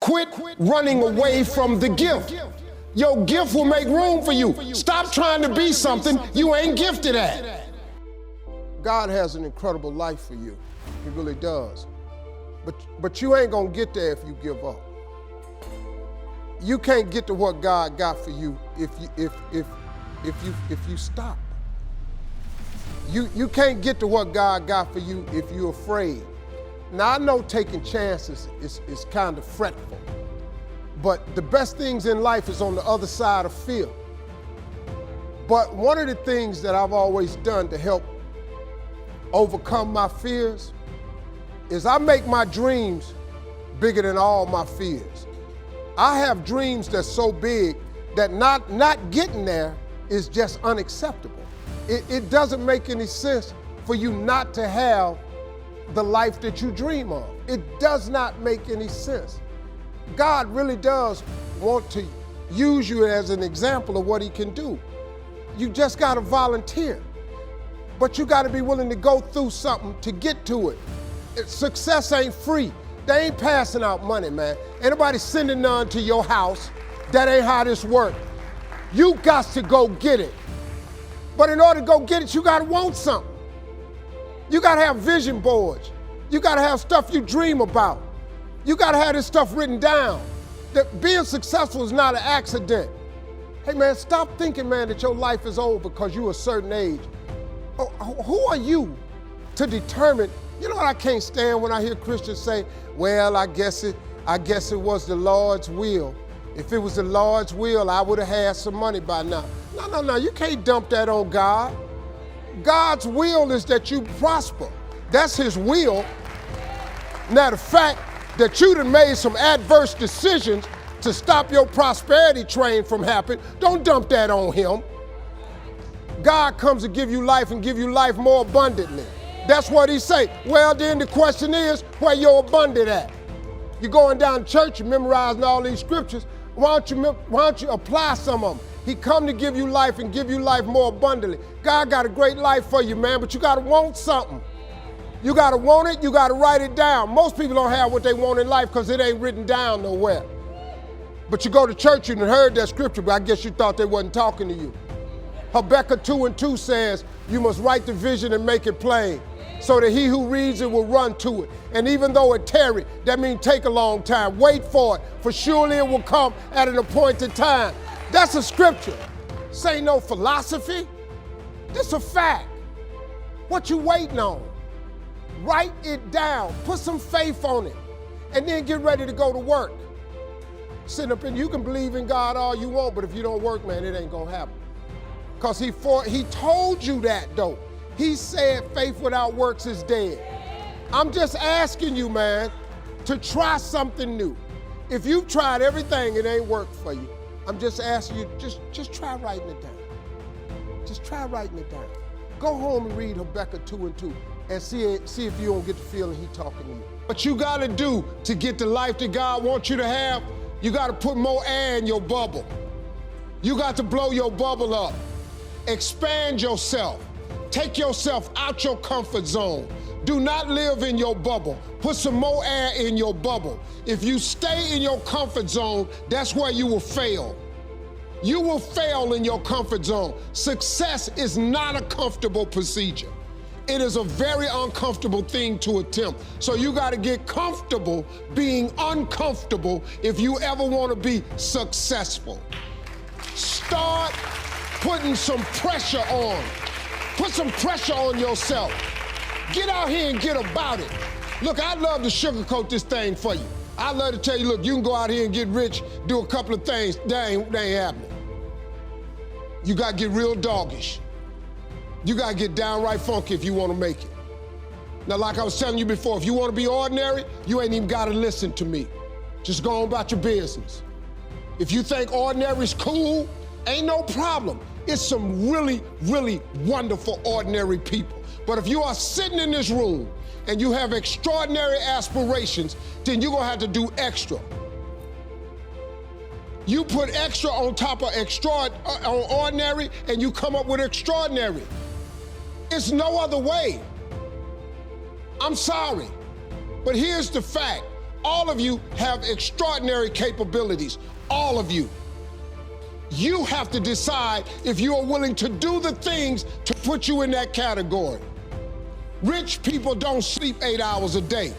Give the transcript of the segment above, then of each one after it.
Quit running away from the gift. Your gift will make room for you. Stop trying to be something you ain't gifted at. God has an incredible life for you. He really does. But you ain't gonna get there if you give up. You can't get to what God got for you if you stop. You can't get to what God got for you if you're afraid. Now I know taking chances is kind of fretful, but the best things in life is on the other side of fear. But one of the things that I've always done to help overcome my fears is I make my dreams bigger than all my fears. I have dreams that's so big that not getting there is just unacceptable. It doesn't make any sense for you not to have the life that you dream of. It does not make any sense. God really does want to use you as an example of what he can do. You just gotta volunteer. But you gotta be willing to go through something to get to it. Success ain't free. They ain't passing out money, man. Ain't nobody sending none to your house. That ain't how this works. You got to go get it. But in order to go get it, you gotta want something. You gotta have vision boards. You gotta have stuff you dream about. You gotta have this stuff written down. That being successful is not an accident. Hey man, stop thinking, man, that your life is over because you're a certain age. Who are you to determine? You know what I can't stand when I hear Christians say, well, I guess it was the Lord's will. If it was the Lord's will, I would have had some money by now. No, you can't dump that on God. God's will is that you prosper. That's his will. Now the fact that you done made some adverse decisions to stop your prosperity train from happening, don't dump that on him. God comes to give you life and give you life more abundantly. That's what he say. Well, then the question is, where your abundant at? You're going down to church, you're memorizing all these scriptures. Why don't you apply some of them? He come to give you life and give you life more abundantly. God got a great life for you, man, but you gotta want something. You gotta want it, you gotta write it down. Most people don't have what they want in life because it ain't written down nowhere. But you go to church, you done heard that scripture, but I guess you thought they wasn't talking to you. Habakkuk 2:2 says, you must write the vision and make it plain, so that he who reads it will run to it. And even though it tarry, that means take a long time. Wait for it, for surely it will come at an appointed time. That's a scripture. This ain't no philosophy. This a fact. What you waiting on? Write it down. Put some faith on it. And then get ready to go to work. Sitting up and you can believe in God all you want, but if you don't work, man, it ain't gonna happen. Because he told you that though. He said faith without works is dead. I'm just asking you, man, to try something new. If you've tried everything, it ain't worked for you. I'm just asking you, just try writing it down. Just try writing it down. Go home and read Habakkuk 2:2 and see if you don't get the feeling he talking to you. What you gotta do to get the life that God wants you to have, you gotta put more air in your bubble. You got to blow your bubble up. Expand yourself. Take yourself out your comfort zone. Do not live in your bubble. Put some more air in your bubble. If you stay in your comfort zone, that's where you will fail. You will fail in your comfort zone. Success is not a comfortable procedure. It is a very uncomfortable thing to attempt. So you got to get comfortable being uncomfortable if you ever want to be successful. Start putting some pressure on. Put some pressure on yourself. Get out here and get about it. Look, I'd love to sugarcoat this thing for you. I'd love to tell you, look, you can go out here and get rich, do a couple of things. That ain't happening. You got to get real doggish. You got to get downright funky if you want to make it. Now, like I was telling you before, if you want to be ordinary, you ain't even got to listen to me. Just go on about your business. If you think ordinary's cool, ain't no problem. It's some really, really wonderful, ordinary people. But if you are sitting in this room and you have extraordinary aspirations, then you're gonna have to do extra. You put extra on top of ordinary and you come up with extraordinary. It's no other way. I'm sorry, but here's the fact. All of you have extraordinary capabilities, all of you. You have to decide if you are willing to do the things to put you in that category. Rich people don't sleep 8 hours a day.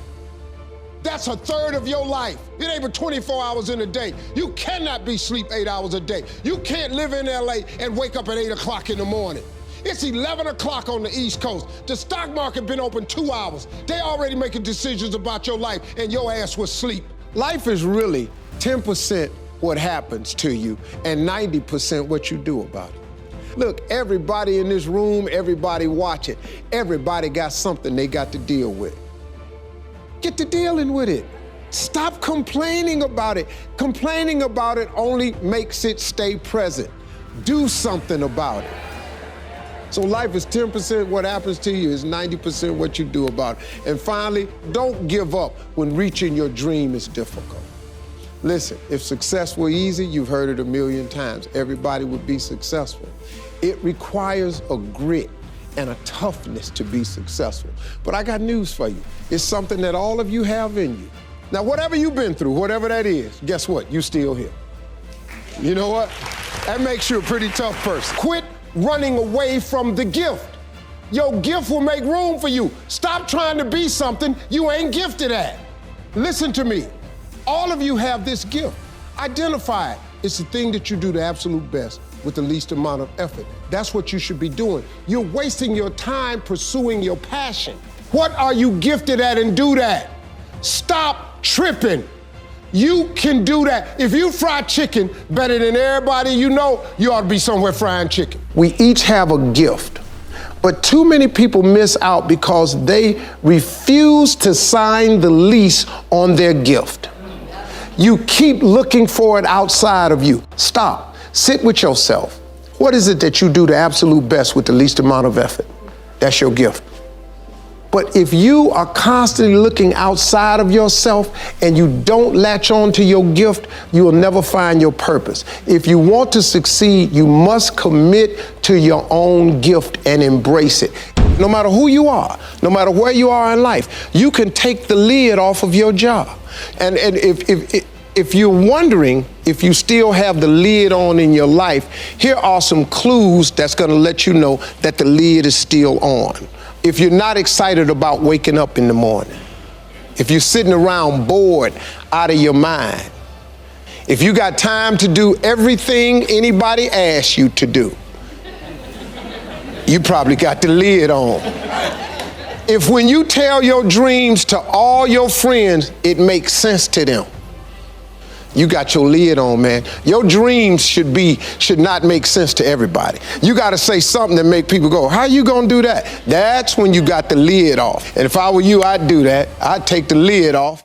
That's a third of your life. It ain't but 24 hours in a day. You cannot be sleep 8 hours a day. You can't live in LA and wake up at 8 o'clock in the morning. It's 11 o'clock on the East Coast. The stock market been open 2 hours. They already making decisions about your life and your ass was asleep. Life is really 10% what happens to you and 90% what you do about it. Look, everybody in this room, everybody watching, everybody got something they got to deal with. Get to dealing with it. Stop complaining about it. Complaining about it only makes it stay present. Do something about it. So life is 10% what happens to you, is 90% what you do about it. And finally, don't give up when reaching your dream is difficult. Listen, if success were easy, you've heard it a million times. Everybody would be successful. It requires a grit and a toughness to be successful. But I got news for you. It's something that all of you have in you. Now, whatever you've been through, whatever that is, guess what? You're still here. You know what? That makes you a pretty tough person. Quit running away from the gift. Your gift will make room for you. Stop trying to be something you ain't gifted at. Listen to me. All of you have this gift. Identify it. It's the thing that you do the absolute best with the least amount of effort. That's what you should be doing. You're wasting your time pursuing your passion. What are you gifted at, and do that? Stop tripping. You can do that. If you fry chicken better than everybody you know, you ought to be somewhere frying chicken. We each have a gift, but too many people miss out because they refuse to sign the lease on their gift. You keep looking for it outside of you. Stop. Sit with yourself. What is it that you do the absolute best with the least amount of effort? That's your gift. But if you are constantly looking outside of yourself and you don't latch on to your gift, you will never find your purpose. If you want to succeed, you must commit to your own gift and embrace it. No matter who you are, no matter where you are in life, you can take the lid off of your job. And if you're wondering if you still have the lid on in your life, here are some clues that's going to let you know that the lid is still on. If you're not excited about waking up in the morning, if you're sitting around bored out of your mind, if you got time to do everything anybody asks you to do, you probably got the lid on. If when you tell your dreams to all your friends, it makes sense to them, you got your lid on, man. Your dreams should not make sense to everybody. You got to say something that make people go, how you going to do that? That's when you got the lid off. And if I were you, I'd do that. I'd take the lid off.